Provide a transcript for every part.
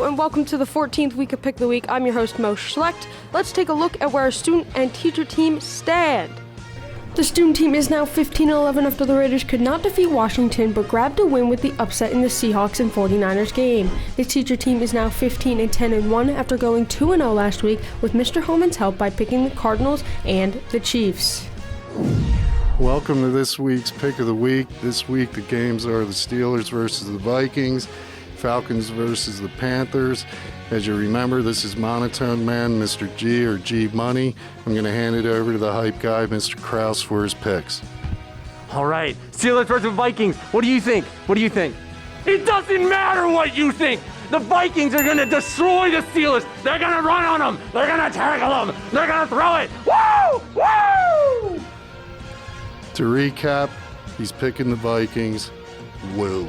and welcome to the 14th week of Pick the Week. I'm your host, Maura Schlecht. Let's take a look at where our student and teacher team stand. The student team is now 15-11 after the Raiders could not defeat Washington but grabbed a win with the upset in the Seahawks and 49ers game. The teacher team is now 15-10-1 after going 2-0 last week with Mr. Holman's help by picking the Cardinals and the Chiefs. Welcome to this week's Pick of the Week. This week the games are the Steelers versus the Vikings, Falcons versus the Panthers. As you remember, this is Monotone Man, Mr. G or G Money. I'm going to hand it over to the hype guy, Mr. Kraus, for his picks. All right, Steelers versus Vikings. What do you think? What do you think? It doesn't matter what you think. The Vikings are going to destroy the Steelers. They're going to run on them. They're going to tackle them. They're going to throw it. Woo! Woo! To recap, he's picking the Vikings. Woo.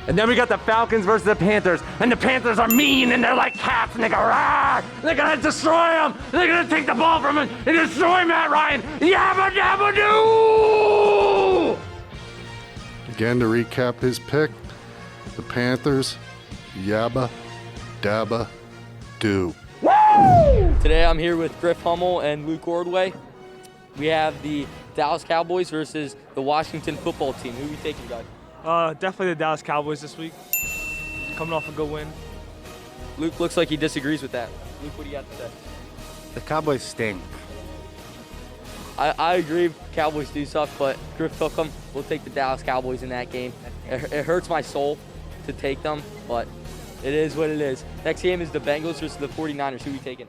And then we got the Falcons versus the Panthers. And the Panthers are mean and they're like cats and they go, rah! They're going to destroy him. They're going to take the ball from him and destroy Matt Ryan. Yabba dabba doo! Again, to recap his pick, the Panthers, yabba dabba doo. Woo! Today I'm here with Griff Hummel and Luke Ordway. We have the Dallas Cowboys versus the Washington football team. Who are we taking, guys? Definitely the Dallas Cowboys this week. Coming off a good win. Luke looks like he disagrees with that. Luke, what do you got to say? The Cowboys stink. I agree. Cowboys do suck, but Griff took them. We'll take the Dallas Cowboys in that game. It hurts my soul to take them, but it is what it is. Next game is the Bengals versus the 49ers. Who are we taking?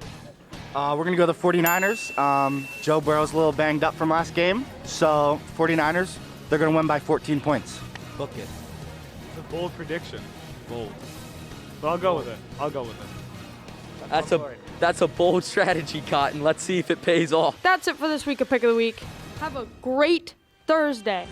We're going to go the 49ers. Joe Burrow's a little banged up from last game. So 49ers, they're going to win by 14 points. Book it. It's a bold prediction. Bold. But I'll go with it. That's a bold strategy, Cotton. Let's see if it pays off. That's it for this week of Pick of the Week. Have a great Thursday.